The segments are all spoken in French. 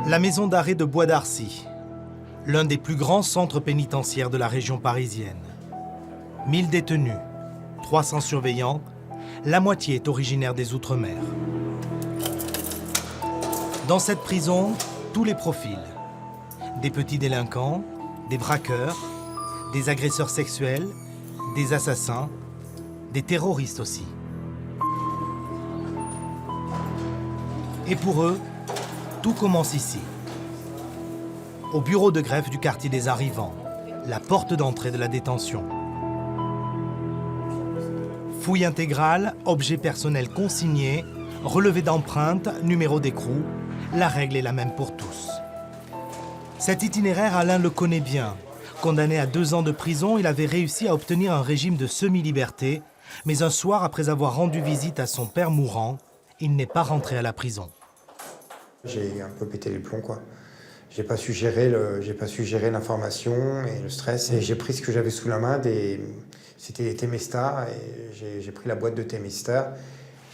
La maison d'arrêt de Bois d'Arcy, l'un des plus grands centres pénitentiaires de la région parisienne. 1000 détenus, 300 surveillants, la moitié est originaire des Outre-mer. Dans cette prison, tous les profils. Des petits délinquants, des braqueurs, des agresseurs sexuels, des assassins, des terroristes aussi. Et pour eux, tout commence ici. Au bureau de greffe du quartier des Arrivants, la porte d'entrée de la détention. Fouille intégrale, objets personnels consignés, relevé d'empreintes, numéro d'écrou, la règle est la même pour tous. Cet itinéraire, Alain le connaît bien. Condamné à 2 ans de prison, il avait réussi à obtenir un régime de semi-liberté, mais un soir, après avoir rendu visite à son père mourant, il n'est pas rentré à la prison. J'ai un peu pété les plombs, quoi. J'ai pas su gérer l'information et le stress. Et j'ai pris ce que j'avais sous la main, c'était des Temesta, et j'ai pris la boîte de Temesta.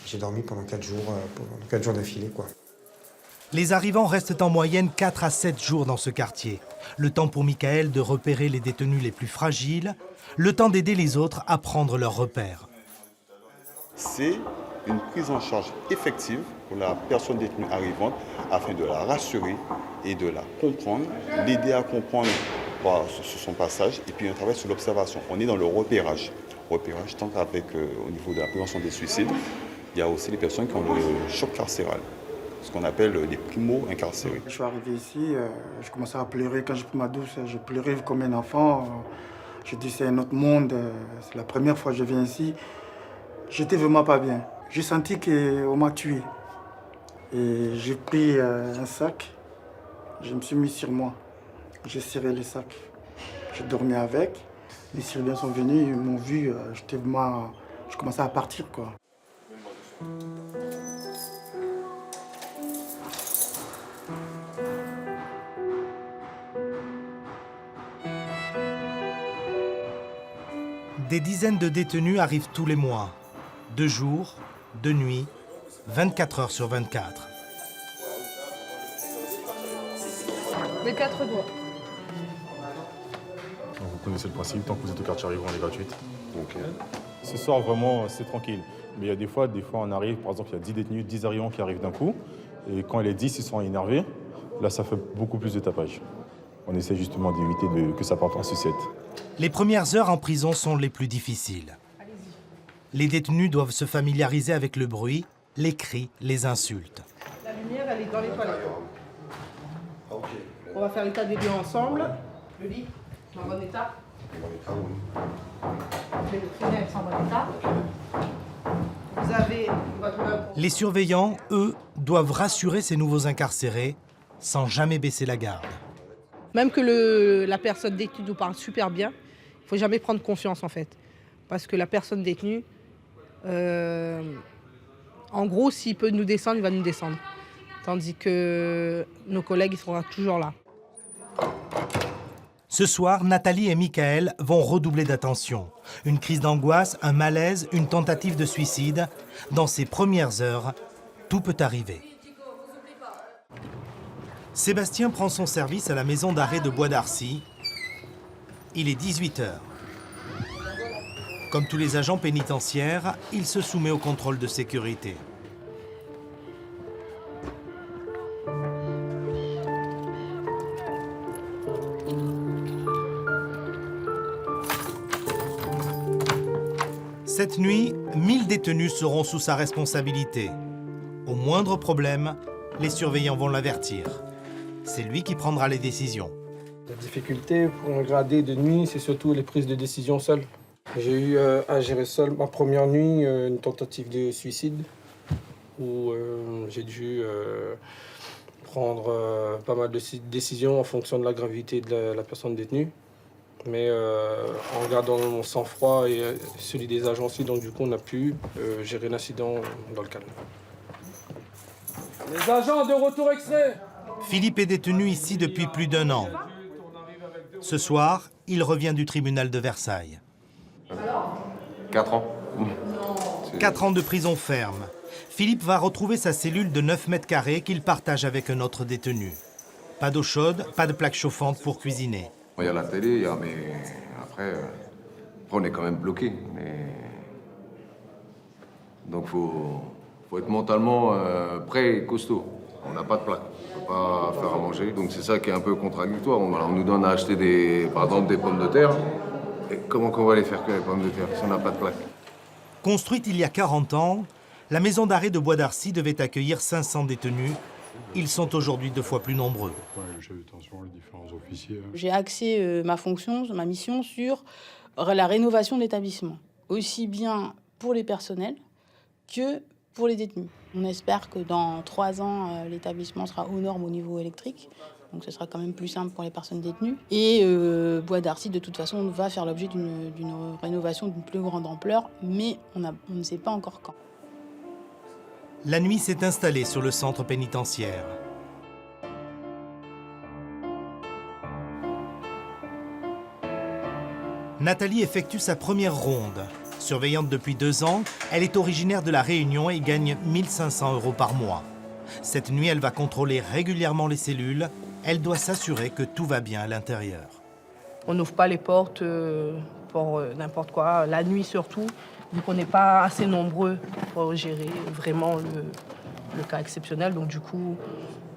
J'ai dormi pendant 4 jours d'affilée, quoi. Les Arrivants restent en moyenne 4 à 7 jours dans ce quartier. Le temps pour Michael de repérer les détenus les plus fragiles, le temps d'aider les autres à prendre leurs repères. C'est une prise en charge effective pour la personne détenue arrivante afin de la rassurer et de la comprendre, l'aider à comprendre sur son passage et puis un travail sur l'observation. On est dans le repérage. Repérage tant qu'avec au niveau de la prévention des suicides, il y a aussi les personnes qui ont le choc carcéral, ce qu'on appelle les primo-incarcérés. Je suis arrivé ici, je commençais à pleurer. Quand j'ai pris ma douche, je pleurais comme un enfant. Je dis c'est un autre monde, c'est la première fois que je viens ici. J'étais vraiment pas bien. J'ai senti qu'on m'a tué. Et j'ai pris un sac, je me suis mis sur moi. J'ai serré le sac. J'ai dormi avec. Les surveillants sont venus, ils m'ont vu, je commençais à partir, quoi. Des dizaines de détenus arrivent tous les mois. 2 jours, 2 nuits, 24 heures sur 24. Les 4 doigts. Vous connaissez le principe, tant que vous êtes au quartier Arrivant, elle est gratuite. Donc, Ce soir, vraiment, c'est tranquille. Mais il y a des fois, on arrive, par exemple, il y a 10 détenus, 10 arrivants qui arrivent d'un coup. Et quand les 10, ils sont énervés, là, ça fait beaucoup plus de tapage. On essaie justement d'éviter que ça parte en sucette. Les premières heures en prison sont les plus difficiles. Les détenus doivent se familiariser avec le bruit, les cris, les insultes. La lumière, elle est dans les toilettes. On va faire l'état des lieux ensemble. Le lit, en bon état. Les fenêtres en bon état. Vous avez votre... Les surveillants, eux, doivent rassurer ces nouveaux incarcérés sans jamais baisser la garde. Même que la personne détenue nous parle super bien, il ne faut jamais prendre confiance en fait. Parce que la personne détenue, en gros, s'il peut nous descendre, il va nous descendre. Tandis que nos collègues, ils seront toujours là. Ce soir, Nathalie et Michael vont redoubler d'attention. Une crise d'angoisse, un malaise, une tentative de suicide. Dans ces premières heures, tout peut arriver. Sébastien prend son service à la maison d'arrêt de Bois d'Arcy. Il est 18h. Comme tous les agents pénitentiaires, il se soumet au contrôle de sécurité. Cette nuit, 1000 détenus seront sous sa responsabilité. Au moindre problème, les surveillants vont l'avertir. C'est lui qui prendra les décisions. La difficulté pour un gradé de nuit, c'est surtout les prises de décision seules. J'ai eu à gérer seul ma première nuit, une tentative de suicide, où j'ai dû prendre pas mal de décisions en fonction de la gravité de la personne détenue. Mais en gardant mon sang-froid et celui des agents aussi, donc du coup on a pu gérer l'incident dans le calme. Les agents de retour extrait! Philippe est détenu ici depuis plus d'1 an. Ce soir, il revient du tribunal de Versailles. 4 ans. 4 ans de prison ferme. Philippe va retrouver sa cellule de 9 mètres carrés qu'il partage avec un autre détenu. Pas d'eau chaude, pas de plaque chauffante pour cuisiner. Il y a la télé, mais après, on est quand même bloqué. Donc faut être mentalement prêt et costaud. On n'a pas de plaque, on ne peut pas faire à manger. Donc c'est ça qui est un peu contradictoire. On nous donne à acheter par exemple des pommes de terre. Et comment qu'on va les faire que les pommes de terre si on n'a pas de plaque? Construite il y a 40 ans, la maison d'arrêt de Bois d'Arcy devait accueillir 500 détenus. Ils sont aujourd'hui 2 fois plus nombreux. J'ai axé ma fonction, ma mission sur la rénovation de l'établissement, aussi bien pour les personnels que pour les détenus. On espère que dans 3 ans, l'établissement sera aux normes au niveau électrique. Donc ce sera quand même plus simple pour les personnes détenues. Et Bois d'Arcy, de toute façon, va faire l'objet d'une rénovation d'une plus grande ampleur, mais on ne sait pas encore quand. La nuit s'est installée sur le centre pénitentiaire. Nathalie effectue sa première ronde. Surveillante depuis 2 ans, elle est originaire de La Réunion et gagne 1 500 € par mois. Cette nuit, elle va contrôler régulièrement les cellules. Elle doit s'assurer que tout va bien à l'intérieur. On n'ouvre pas les portes pour n'importe quoi, la nuit surtout, vu qu'on n'est pas assez nombreux pour gérer vraiment le cas exceptionnel. Donc du coup,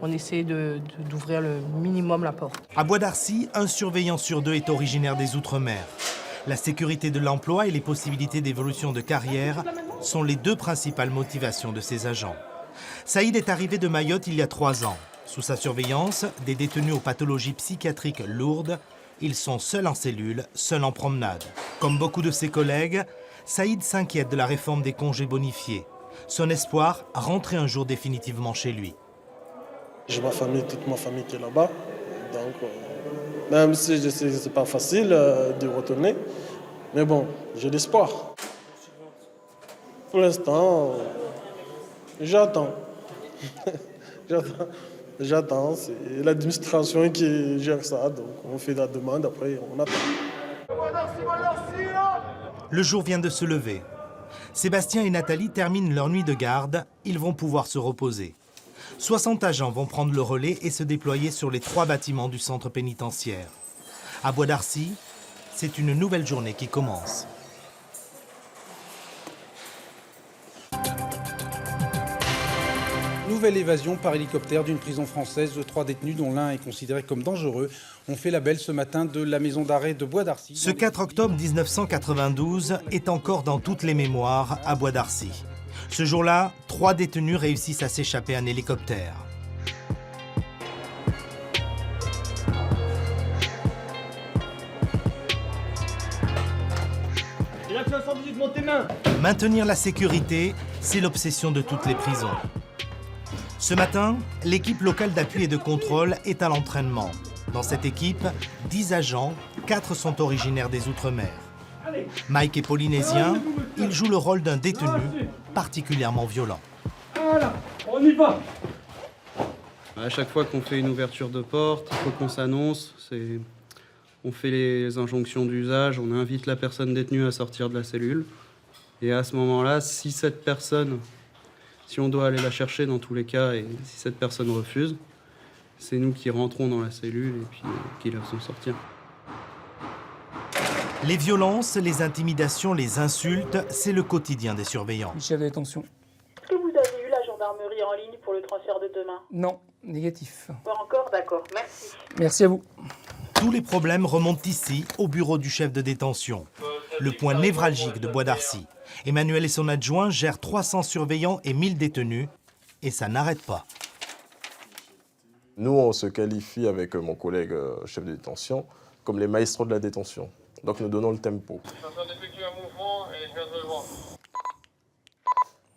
on essaie d'ouvrir le minimum la porte. À Bois d'Arcy, un surveillant sur 2 est originaire des Outre-mer. La sécurité de l'emploi et les possibilités d'évolution de carrière sont les 2 principales motivations de ces agents. Saïd est arrivé de Mayotte il y a 3 ans. Sous sa surveillance, des détenus aux pathologies psychiatriques lourdes, ils sont seuls en cellule, seuls en promenade. Comme beaucoup de ses collègues, Saïd s'inquiète de la réforme des congés bonifiés. Son espoir, rentrer un jour définitivement chez lui. J'ai ma famille, toute ma famille qui est là-bas. Donc, même si je sais que ce n'est pas facile de retourner, mais bon, j'ai l'espoir. Pour l'instant, j'attends. J'attends, c'est l'administration qui gère ça, donc on fait la demande, après on attend. Le jour vient de se lever. Sébastien et Nathalie terminent leur nuit de garde, ils vont pouvoir se reposer. 60 agents vont prendre le relais et se déployer sur les 3 bâtiments du centre pénitentiaire. À Bois d'Arcy, c'est une nouvelle journée qui commence. Nouvelle évasion par hélicoptère d'une prison française. 3 détenus, dont l'un est considéré comme dangereux, ont fait la belle ce matin de la maison d'arrêt de Bois d'Arcy. Ce 4 octobre 1992 est encore dans toutes les mémoires à Bois d'Arcy. Ce jour-là, 3 détenus réussissent à s'échapper en hélicoptère. Maintenir la sécurité, c'est l'obsession de toutes les prisons. Ce matin, l'équipe locale d'appui et de contrôle est à l'entraînement. Dans cette équipe, 10 agents, 4 sont originaires des Outre-mer. Mike est polynésien, il joue le rôle d'un détenu particulièrement violent. Voilà, on y va. À chaque fois qu'on fait une ouverture de porte, il faut qu'on s'annonce. On fait les injonctions d'usage, on invite la personne détenue à sortir de la cellule. Et à ce moment-là, si cette personne, si on doit aller la chercher dans tous les cas, et si cette personne refuse, c'est nous qui rentrons dans la cellule et puis qui la faisons sortir. Les violences, les intimidations, les insultes, c'est le quotidien des surveillants. Chef de détention. Est-ce que vous avez eu la gendarmerie en ligne pour le transfert de demain? Non, négatif. Pas encore, d'accord, merci. Merci à vous. Tous les problèmes remontent ici, au bureau du chef de détention. Le point névralgique de Bois d'Arcy. Emmanuel et son adjoint gèrent 300 surveillants et 1000 détenus. Et ça n'arrête pas. Nous, on se qualifie avec mon collègue chef de détention comme les maestros de la détention. Donc nous donnons le tempo.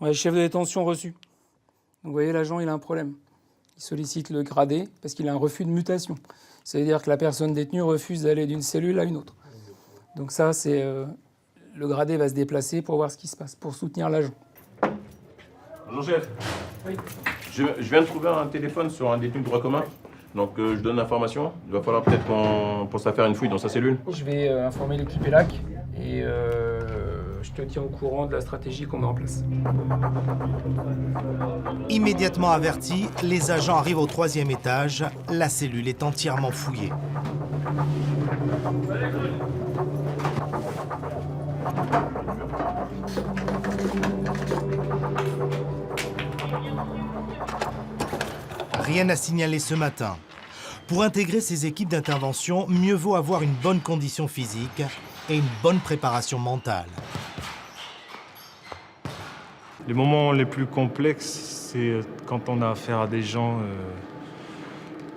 Ouais, chef de détention reçu. Donc vous voyez, l'agent, il a un problème. Il sollicite le gradé parce qu'il a un refus de mutation. C'est-à-dire que la personne détenue refuse d'aller d'une cellule à une autre. Donc ça, c'est le gradé va se déplacer pour voir ce qui se passe, pour soutenir l'agent. Bonjour chef. Oui. Je viens de trouver un téléphone sur un détenu de droit commun. Donc je donne l'information. Il va falloir peut-être qu'on pense à faire une fouille dans sa cellule. Je vais informer l'équipe ELAC et je te tiens au courant de la stratégie qu'on met en place. Immédiatement avertis, les agents arrivent au 3e étage. La cellule est entièrement fouillée. Rien à signaler ce matin. Pour intégrer ces équipes d'intervention, mieux vaut avoir une bonne condition physique et une bonne préparation mentale. Les moments les plus complexes, c'est quand on a affaire à des gens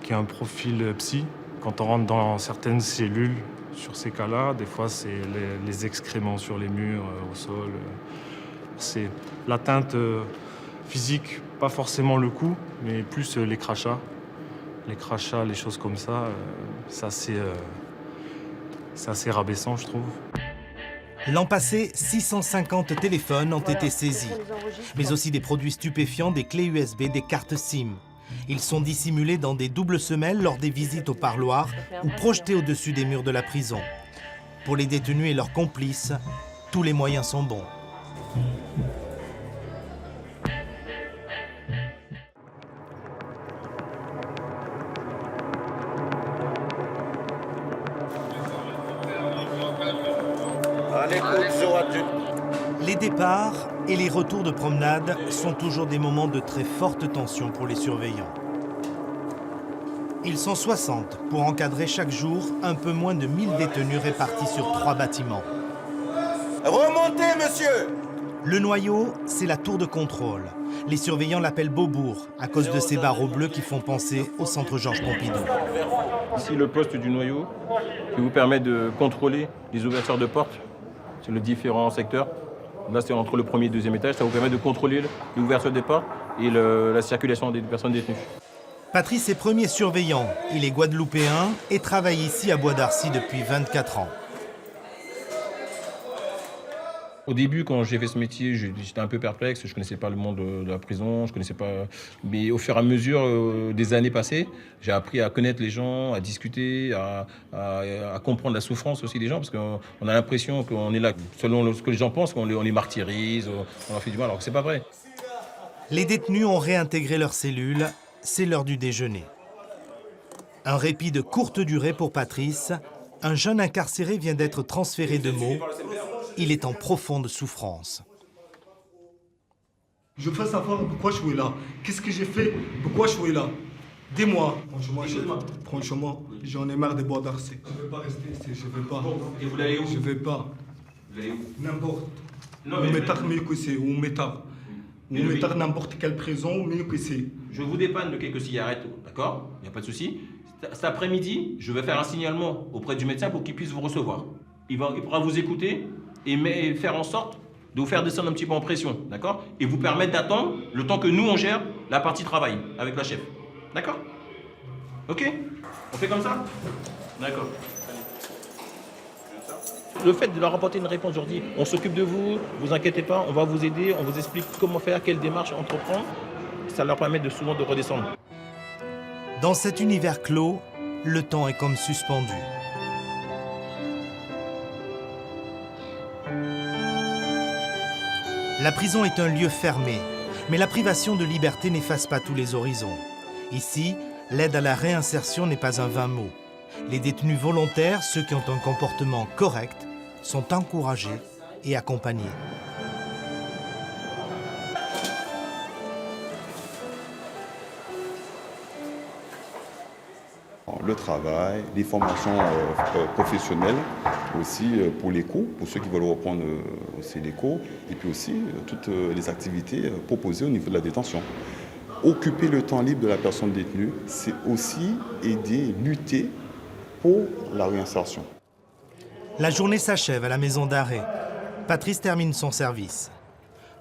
qui ont un profil psy. Quand on rentre dans certaines cellules, sur ces cas-là, des fois c'est les excréments sur les murs, au sol. C'est l'atteinte physique, pas forcément le coup, mais plus les crachats. Les crachats, les choses comme ça, c'est assez rabaissant, je trouve. L'an passé, 650 téléphones ont été saisis, mais aussi des produits stupéfiants, des clés USB, des cartes SIM. Ils sont dissimulés dans des doubles semelles lors des visites au parloir ou projetés au-dessus des murs de la prison. Pour les détenus et leurs complices, tous les moyens sont bons. Les départs et les retours de promenade sont toujours des moments de très forte tension pour les surveillants. Ils sont 60 pour encadrer chaque jour un peu moins de 1000 détenus répartis sur 3 bâtiments. Remontez, monsieur! Le noyau, c'est la tour de contrôle. Les surveillants l'appellent Beaubourg à cause de ces barreaux bleus qui font penser au centre Georges Pompidou. Ici, le poste du noyau qui vous permet de contrôler les ouvertures de portes sur les différents secteurs. Là, c'est entre le 1er et le 2e étage. Ça vous permet de contrôler l'ouverture des portes et la circulation des personnes détenues. Patrice est premier surveillant. Il est guadeloupéen et travaille ici à Bois d'Arcy depuis 24 ans. Au début, quand j'ai fait ce métier, j'étais un peu perplexe. Je ne connaissais pas le monde de la prison, je connaissais pas. Mais au fur et à mesure des années passées, j'ai appris à connaître les gens, à discuter, à comprendre la souffrance aussi des gens, parce qu'on a l'impression qu'on est là, selon ce que les gens pensent, qu'on les martyrise, on leur fait du mal, alors que c'est pas vrai. Les détenus ont réintégré leurs cellules. C'est l'heure du déjeuner. Un répit de courte durée pour Patrice. Un jeune incarcéré vient d'être transféré de Meaux. Il est en profonde souffrance. Je veux savoir pourquoi je suis là. Qu'est-ce que j'ai fait? Pourquoi je suis là? Dis-moi. Franchement, j'en ai marre de Bois d'Arcy. Je ne veux pas rester ici, je ne veux pas. Et vous allez où? Je ne veux pas. Vous allez où? N'importe. Non, on m'étard mieux que c'est, on m'étard. On m'étard n'importe quelle prison mieux que c'est. Je vous dépanne de quelques cigarettes, d'accord? Il n'y a pas de souci. Cet après-midi, je vais faire un signalement auprès du médecin pour qu'il puisse vous recevoir. Il pourra vous écouter et faire en sorte de vous faire descendre un petit peu en pression, d'accord? Et vous permettre d'attendre le temps que nous, on gère la partie travail avec la chef. D'accord? Ok? On fait comme ça? D'accord. Le fait de leur apporter une réponse, je leur dis, on s'occupe de vous, vous inquiétez pas, on va vous aider, on vous explique comment faire, quelle démarche entreprendre. Ça leur permet souvent de redescendre. Dans cet univers clos, le temps est comme suspendu. La prison est un lieu fermé, mais la privation de liberté n'efface pas tous les horizons. Ici, l'aide à la réinsertion n'est pas un vain mot. Les détenus volontaires, ceux qui ont un comportement correct, sont encouragés et accompagnés. Le travail, les formations professionnelles, aussi pour les cours, pour ceux qui veulent reprendre aussi les cours, et puis aussi toutes les activités proposées au niveau de la détention. Occuper le temps libre de la personne détenue, c'est aussi aider, lutter pour la réinsertion. La journée s'achève à la maison d'arrêt. Patrice termine son service.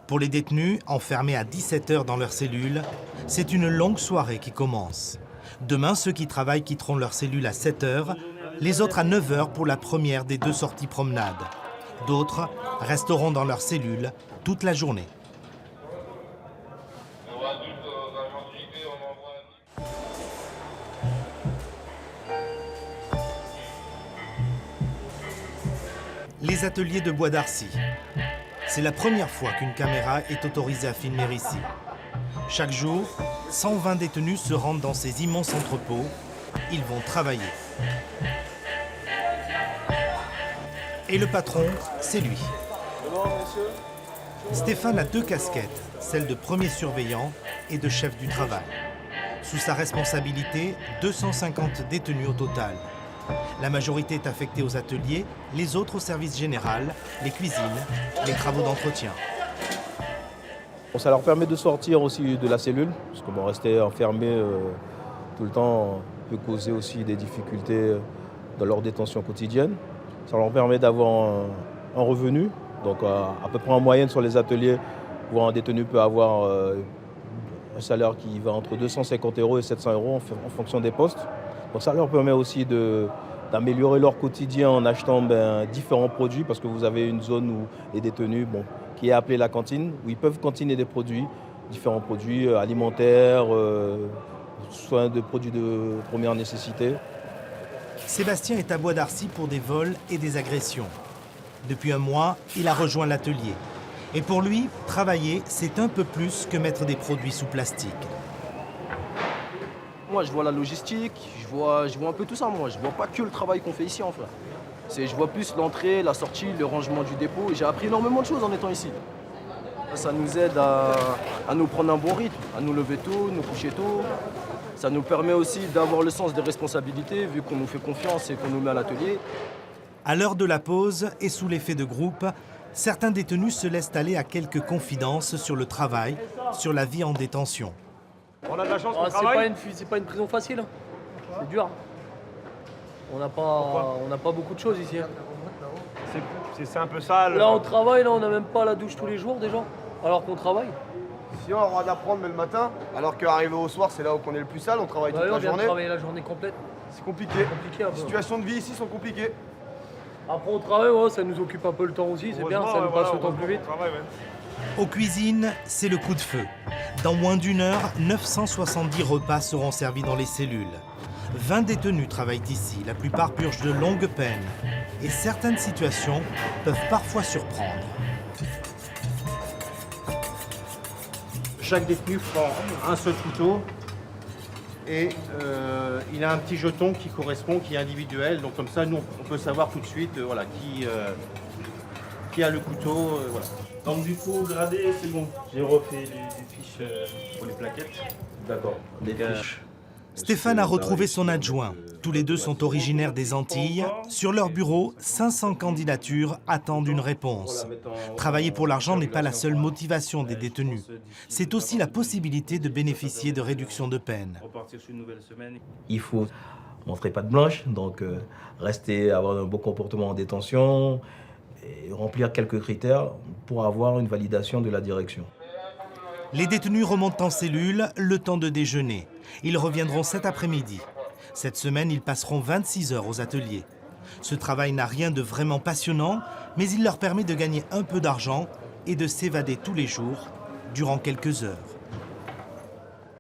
Pour les détenus, enfermés à 17 heures dans leur cellule, c'est une longue soirée qui commence. Demain, ceux qui travaillent quitteront leur cellule à 7 heures, les autres à 9 heures pour la première des 2 sorties promenade. D'autres resteront dans leur cellule toute la journée. Les ateliers de Bois d'Arcy. C'est la première fois qu'une caméra est autorisée à filmer ici. Chaque jour, 120 détenus se rendent dans ces immenses entrepôts. Ils vont travailler. Et le patron, c'est lui. Stéphane a 2 casquettes, celle de premier surveillant et de chef du travail. Sous sa responsabilité, 250 détenus au total. La majorité est affectée aux ateliers, les autres au service général, les cuisines, les travaux d'entretien. Ça leur permet de sortir aussi de la cellule, parce que rester enfermé tout le temps peut causer aussi des difficultés dans leur détention quotidienne. Ça leur permet d'avoir un revenu, donc à peu près en moyenne sur les ateliers, où un détenu peut avoir un salaire qui va entre 250 € et 700 € en fonction des postes. Donc ça leur permet aussi d'améliorer leur quotidien en achetant différents produits, parce que vous avez une zone où les détenus, qui est appelée la cantine, où ils peuvent cantiner des produits, différents produits alimentaires, soit de produits de première nécessité. Sébastien est à Bois d'Arcy pour des vols et des agressions. Depuis un mois, il a rejoint l'atelier. Et pour lui, travailler, c'est un peu plus que mettre des produits sous plastique. Moi, je vois la logistique, je vois un peu tout ça, moi. Je vois pas que le travail qu'on fait ici, en fait. Je vois plus l'entrée, la sortie, le rangement du dépôt. J'ai appris énormément de choses en étant ici. Ça nous aide à nous prendre un bon rythme, à nous lever tôt, nous coucher tôt. Ça nous permet aussi d'avoir le sens des responsabilités, vu qu'on nous fait confiance et qu'on nous met à l'atelier. À l'heure de la pause et sous l'effet de groupe, certains détenus se laissent aller à quelques confidences sur le travail, sur la vie en détention. On a de la chance qu'on travaille. C'est pas une prison facile. C'est dur. On n'a pas beaucoup de choses ici. C'est un peu sale. Là, on travaille, là, on n'a même pas la douche tous les jours déjà, alors qu'on travaille. Si on a le droit d'apprendre même le matin, alors qu'arriver au soir, c'est là où on est le plus sale, on travaille toute la journée. On vient travailler la journée complète. C'est compliqué. Un peu. Les situations de vie ici sont compliquées. Après, on travaille, ça nous occupe un peu le temps aussi, c'est bien, ça nous passe le temps plus vite. Aux cuisines, c'est le coup de feu. Dans moins d'1 heure, 970 repas seront servis dans les cellules. 20 détenus travaillent ici, la plupart purgent de longues peines. Et certaines situations peuvent parfois surprendre. Chaque détenu prend un seul couteau et il a un petit jeton qui correspond, qui est individuel. Donc comme ça, nous, on peut savoir tout de suite qui a le couteau. Voilà. Donc du coup, gradé, c'est bon. J'ai refait les fiches pour les plaquettes. D'accord. Les fiches. Stéphane a retrouvé son adjoint. Tous les deux sont originaires des Antilles. Sur leur bureau, 500 candidatures attendent une réponse. Travailler pour l'argent n'est pas la seule motivation des détenus. C'est aussi la possibilité de bénéficier de réduction de peine. Il faut montrer patte blanche, donc rester, avoir un bon comportement en détention et remplir quelques critères pour avoir une validation de la direction. Les détenus remontent en cellule le temps de déjeuner. Ils reviendront cet après-midi. Cette semaine, ils passeront 26 heures aux ateliers. Ce travail n'a rien de vraiment passionnant, mais il leur permet de gagner un peu d'argent et de s'évader tous les jours durant quelques heures.